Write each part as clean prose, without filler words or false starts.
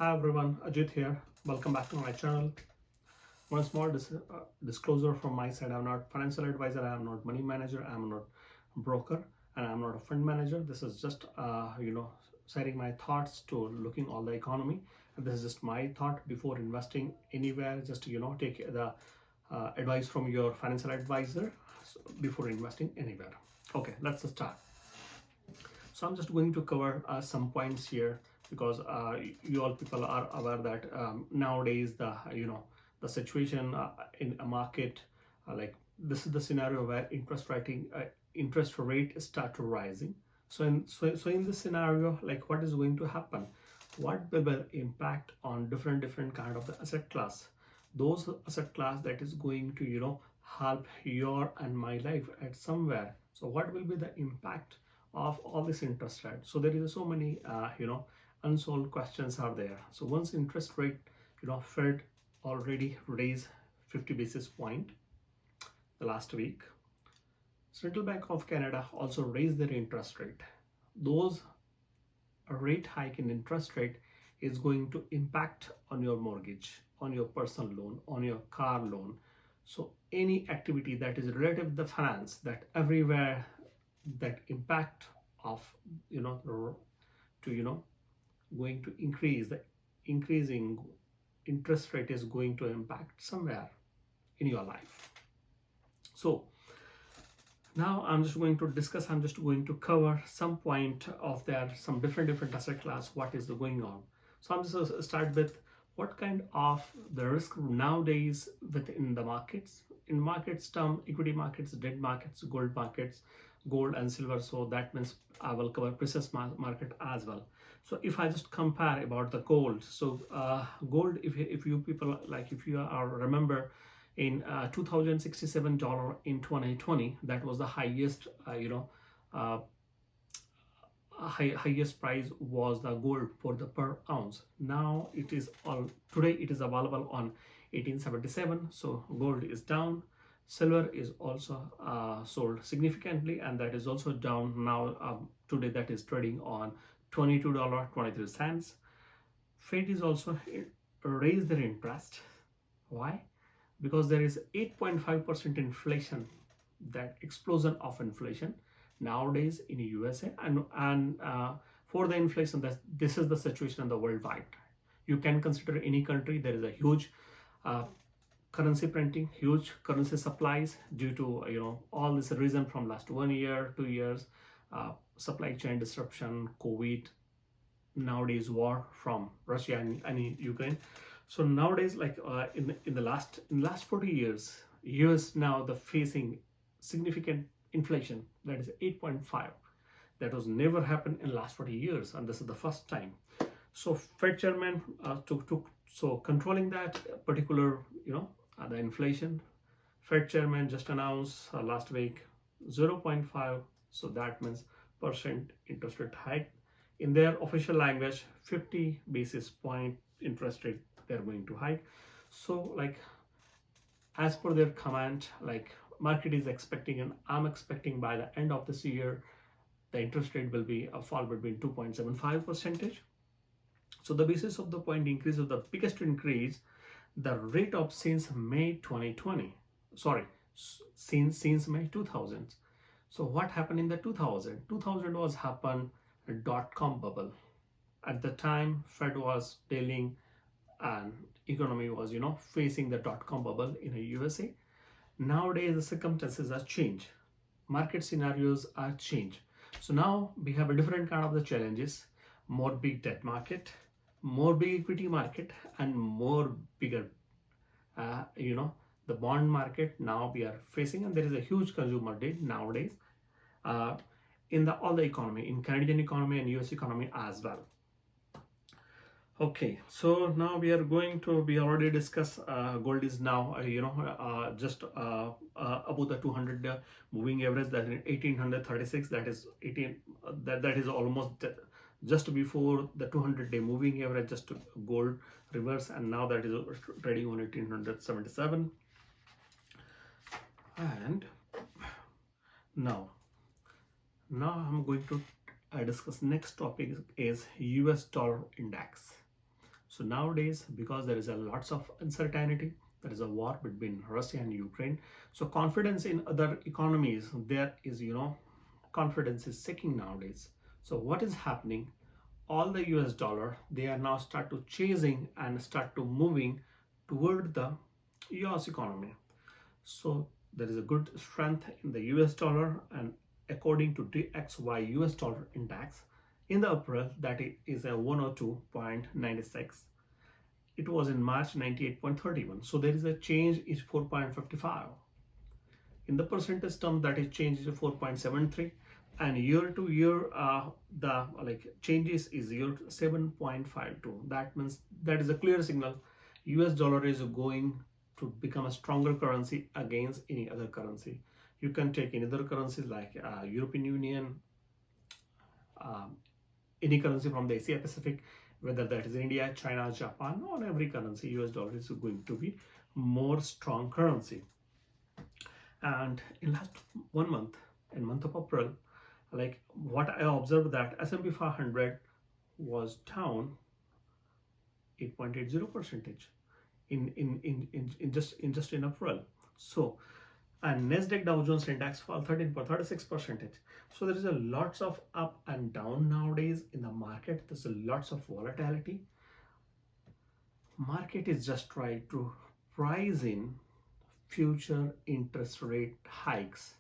Hi everyone, Ajit here. Welcome back to my channel. One small disclosure from my side. I'm not financial advisor, I am not money manager, I am not broker, and I'm not a fund manager. This is just sharing my thoughts to looking all the economy. And this is just my thought before investing anywhere. Just take the advice from your financial advisor before investing anywhere. Okay, let's start. So I'm just going to cover some points here because you all people are aware that nowadays the situation in a market, like this is the scenario where interest rate start to rising. So in this scenario, like what is going to happen? What will be the impact on different kind of the asset class? Those asset class that is going to help your and my life at somewhere. So what will be the impact of all this interest rate? So there is so many unsolved questions are there. So once interest rate, Fed already raised 50 basis point the last week. Central Bank of Canada also raised their interest rate. Those rate hike in interest rate is going to impact on your mortgage, on your personal loan, on your car loan. So any activity that is related to the finance, that everywhere that impact of going to increase, the increasing interest rate is going to impact somewhere in your life. So now I'm just going to cover some point of there, some different asset class, what is going on. So I'm just going to start with what kind of the risk nowadays within the markets. In markets term, equity markets, debt markets, gold and silver. So that means I will cover precious market as well. So if I just compare about the gold, so gold, if you people like, if you are remember in $2,067 in 2020, that was the highest highest price was the gold for the per ounce. Now it is today it is available on 1877. So gold is down. Silver is also sold significantly, and that is also down now. Today that is trading on $22.23. Fed is also raised their interest. Why? Because there is 8.5% inflation, that explosion of inflation nowadays in the USA, and for the inflation, this is the situation in the worldwide. You can consider any country, there is a huge currency printing, huge currency supplies due to all this reason from last 1 year, 2 years, supply chain disruption, COVID, nowadays war from Russia and Ukraine. So nowadays, like in the last 40 years, US now the facing significant inflation, that is 8.5. That was never happened in last 40 years, and this is the first time. So Fed chairman so controlling that particular the inflation, Fed chairman just announced last week 0.5. So that means percent interest rate hike. In their official language, 50 basis point interest rate they're going to hike. So like as per their comment, like market is expecting, and I'm expecting by the end of this year the interest rate will be a fall between 2.75%. So the basis of the point increase of the biggest increase, the rate of since May 2020, sorry, since May 2000. So what happened in the 2000 was happened dot-com bubble. At the time, Fed was dealing and economy was facing the dot-com bubble in the USA. Nowadays the circumstances are changed, market scenarios are changed. So now we have a different kind of the challenges, more big debt market, more big equity market, and more bigger the bond market now we are facing, and there is a huge consumer debt nowadays in all the economy, in Canadian economy and US economy as well. Okay, so now we already discussed gold is now just above the 200 moving average, that is 1836, that is 18 that is almost just before the 200-day moving average, just gold reverse, and now that is trading on 1877. And now I'm going to discuss next topic is US dollar index. So nowadays, because there is a lots of uncertainty, there is a war between Russia and Ukraine. So confidence in other economies, there is, confidence is sinking nowadays. So what is happening? All the US dollar, they are now start to chasing and start to moving toward the US economy. So there is a good strength in the US dollar, and according to DXY US dollar index in the April, that is a 102.96. It was in March 98.31. So there is a change is 4.55. In the percentage term, that is change is 4.73, and year to year the changes is 7.52. That means that is a clear signal US dollar is going to become a stronger currency against any other currency. You can take any other currencies like European Union, any currency from the Asia Pacific, whether that is India, China, Japan, on every currency US dollar is going to be more strong currency. And in last 1 month, in month of April, like what I observed, that S&P 500 was down 8.80 percentage in just in April. So, and Nasdaq Dow Jones Index fell 13.36 percentage. So there is a lots of up and down nowadays in the market. There's a lots of volatility. Market is just trying to price in future interest rate hikes.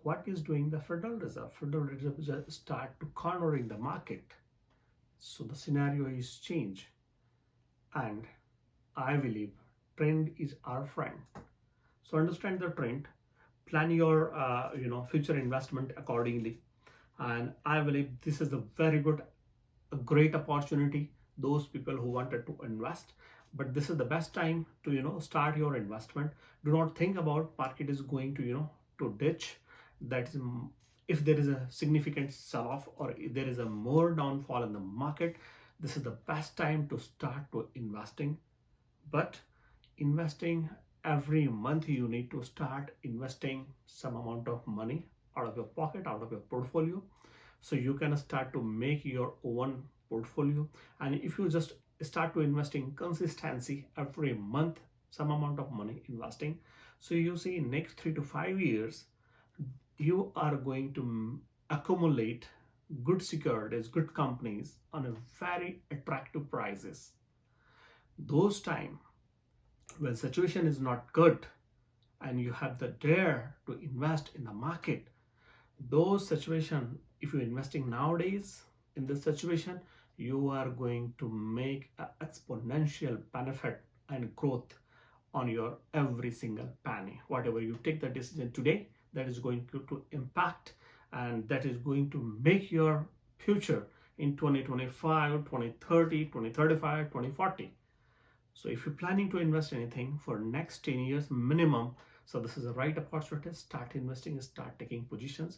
What is doing the Federal Reserve? Federal Reserve just start to cornering the market. So the scenario is changed, and I believe trend is our friend. So understand the trend, plan your future investment accordingly, and I believe this is a very good, a great opportunity. Those people who wanted to invest, but this is the best time to start your investment. Do not think about market is going to to ditch. That is, if there is a significant sell-off or if there is a more downfall in the market, this is the best time to start to investing. But investing every month, you need to start investing some amount of money out of your pocket, out of your portfolio, so you can start to make your own portfolio. And if you just start to investing consistency every month, some amount of money investing, so you see in next 3 to 5 years you are going to accumulate good securities, good companies on a very attractive prices. Those time when situation is not good and you have the dare to invest in the market, those situation, if you're investing nowadays in this situation, you are going to make an exponential benefit and growth on your every single penny. Whatever you take the decision today, that is going to impact, and that is going to make your future in 2025, 2030, 2035, 2040. So if you're planning to invest anything for next 10 years minimum, so this is the right opportunity. Start investing, start taking positions.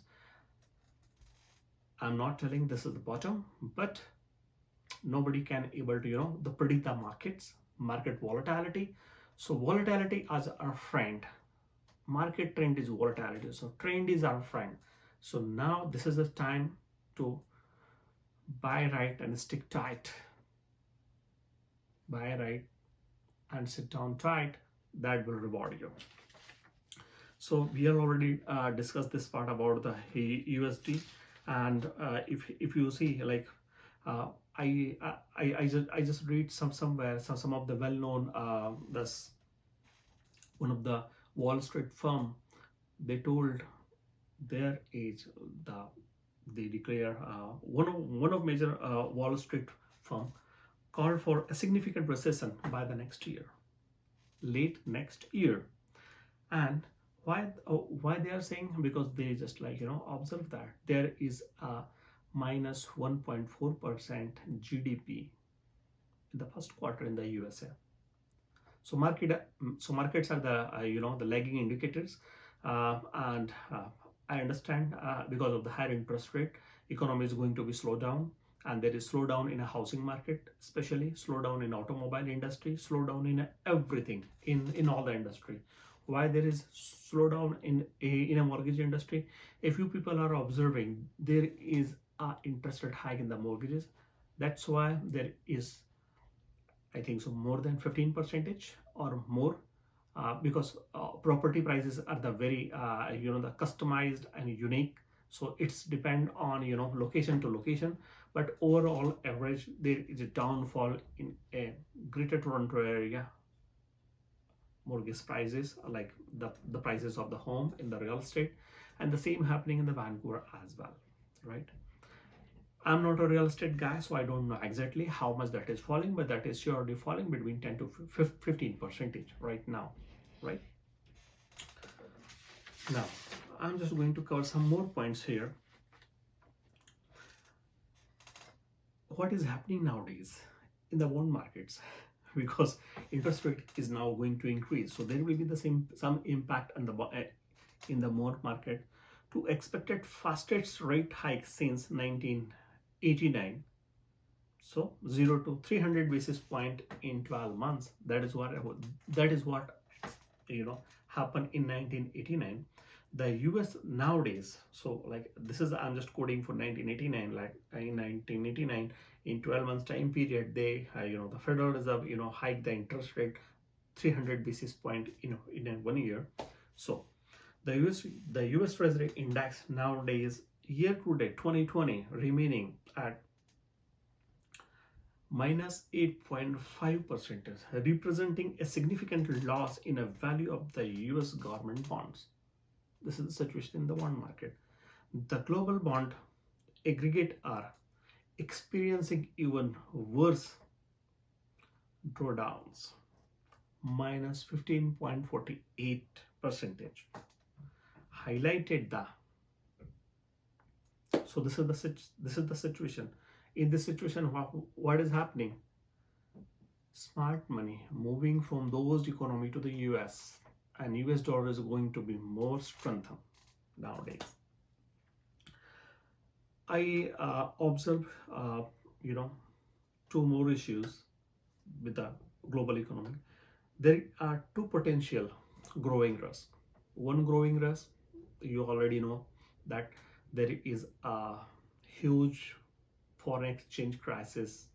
I'm not telling this is the bottom, but nobody can able to predict the market volatility. So volatility as our friend. Market trend is volatility, so trend is our friend. So now this is the time to buy right and stick tight. Buy right and sit down tight. That will reward you. So we have already discussed this part about the USD, and if you see, like I just read somewhere some of the well-known this one of the Wall Street firm, they told their age, they declare one of major Wall Street firm called for a significant recession by the next year, late next year. And why they are saying? Because they just observe that there is a minus 1.4% GDP in the first quarter in the USA. So markets are the the lagging indicators, and I understand because of the higher interest rate, economy is going to be slowed down, and there is slowdown in a housing market, especially slowdown in automobile industry, slowdown in everything in all the industry. Why there is slowdown in a mortgage industry? If you people are observing, there is a interest rate hike in the mortgages. That's why there is I think so, more than 15% or more, because property prices are the very the customized and unique, so it's depend on location to location, but overall average there is a downfall in a greater Toronto area. Mortgage prices, like the prices of the home in the real estate, and the same happening in the Vancouver as well, right? I'm not a real estate guy, so I don't know exactly how much that is falling, but that is surely falling between 10 to 15% right now, right? Now, I'm just going to cover some more points here. What is happening nowadays in the bond markets? Because interest rate is now going to increase, so there will be some impact on the in the bond market. To expected fastest rate hike since 1989, so 0 to 300 basis point in 12 months. That is what happened in 1989. The US nowadays, so like this is, I'm just quoting for 1989, like in 1989, in 12 months time period, they the Federal Reserve hiked the interest rate 300 basis point in 1 year. So the US Treasury Index nowadays, year to date 2020, remaining at minus 8.5%, representing a significant loss in a value of the US government bonds. This is the situation in the bond market. The global bond aggregate are experiencing even worse drawdowns, minus 15.48%. Highlighted the. So this is the situation. In this situation, what is happening? Smart money moving from those economy to the US, and US dollar is going to be more strengthened nowadays. I observe two more issues with the global economy. There are two potential growing risks. One growing risk, you already know that there is a huge foreign exchange crisis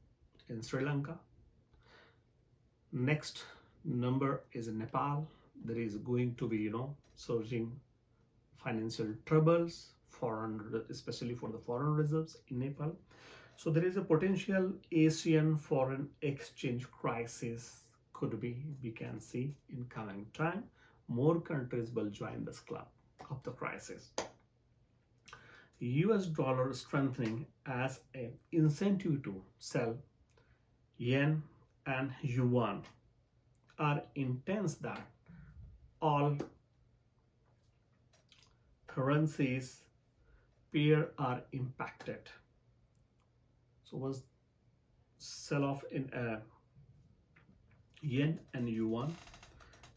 in Sri Lanka. Next number is in Nepal. There is going to be surging financial troubles, especially for the foreign reserves in Nepal. So there is a potential Asian foreign exchange crisis could be, we can see in coming time. More countries will join this club of the crisis. US dollar strengthening as an incentive to sell yen and yuan are intense that all currencies pair are impacted. So once sell off in yen and yuan,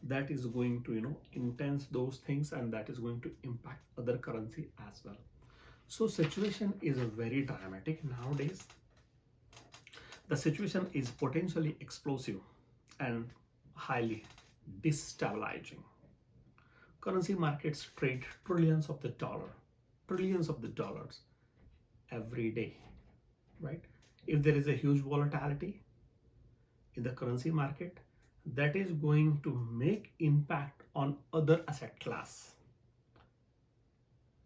that is going to intense those things, and that is going to impact other currency as well. So situation is very dramatic nowadays. The situation is potentially explosive and highly destabilizing. Currency markets trade trillions of dollars every day, right? If there is a huge volatility in the currency market, that is going to make impact on other asset class,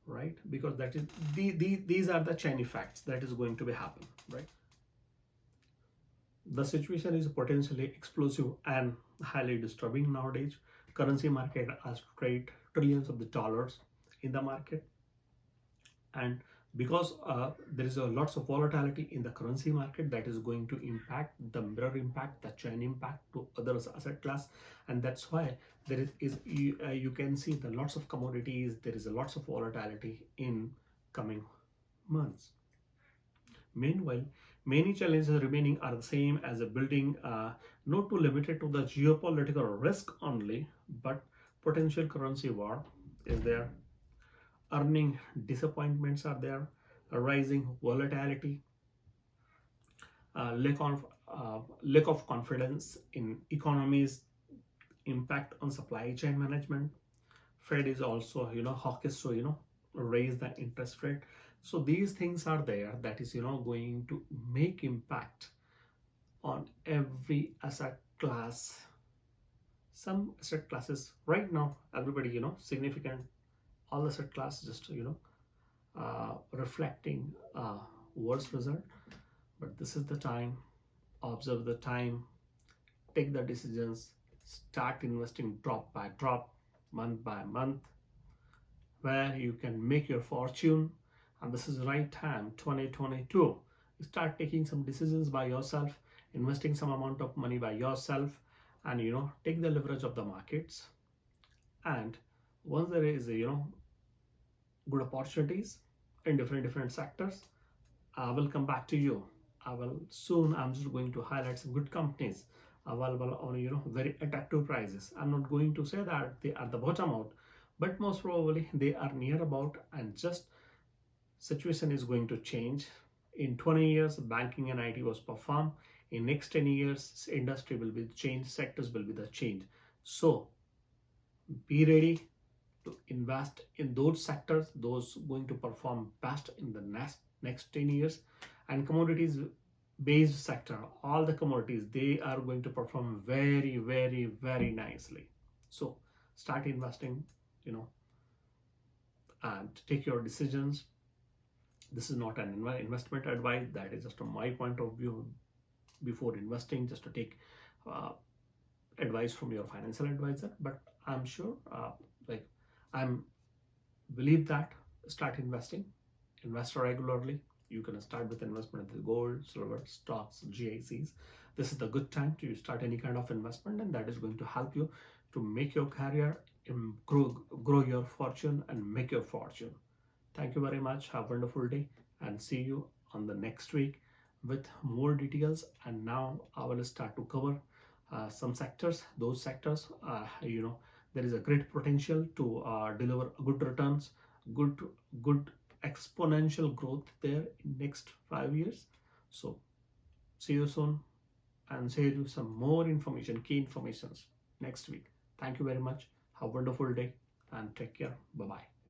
right? Because that is these are the chain effects that is going to be happen, right? The situation is potentially explosive and highly disturbing nowadays. Currency market has trade trillions of the dollars in the market, and because there is lots of volatility in the currency market, that is going to impact the mirror impact, the chain impact to other asset class, and that's why there is you can see the lots of commodities. There is a lots of volatility in coming months. Meanwhile, many challenges remaining are the same as a building, not too limited to the geopolitical risk only, but potential currency war is there. Earning disappointments are there, rising volatility, lack of confidence in economies, impact on supply chain management. Fed is also hawkish, so raise the interest rate. So these things are there that is going to make impact on every asset class. Some asset classes right now, everybody, significant, all asset classes just, reflecting worse result. But this is the time, observe the time, take the decisions, start investing drop by drop, month by month, where you can make your fortune. And this is the right time, 2022. You start taking some decisions by yourself, investing some amount of money by yourself, and take the leverage of the markets. And once there is good opportunities in different sectors, I will come back to you. I'm just going to highlight some good companies available on very attractive prices. I'm not going to say that they are the bottom out, but most probably they are near about, and just situation is going to change. In 20 years, banking and IT was perform. In next 10 years, industry will be the change, sectors will be the change. So be ready to invest in those sectors, those going to perform best in the next 10 years. And commodities based sector, all the commodities, they are going to perform very nicely. So start investing, and take your decisions. This is not an investment advice, that is just from my point of view. Before investing, just to take advice from your financial advisor. But I'm sure, like I'm believe that start investing, invest regularly. You can start with investment in gold, silver, stocks, GICs. This is the good time to start any kind of investment, and that is going to help you to make your career, grow your fortune, and make your fortune. Thank you very much. Have a wonderful day, and see you on the next week with more details. And now I will start to cover some sectors. Those sectors, there is a great potential to deliver good returns, good exponential growth there in next 5 years. So see you soon, and share you some more information, key informations next week. Thank you very much. Have a wonderful day, and take care. Bye bye.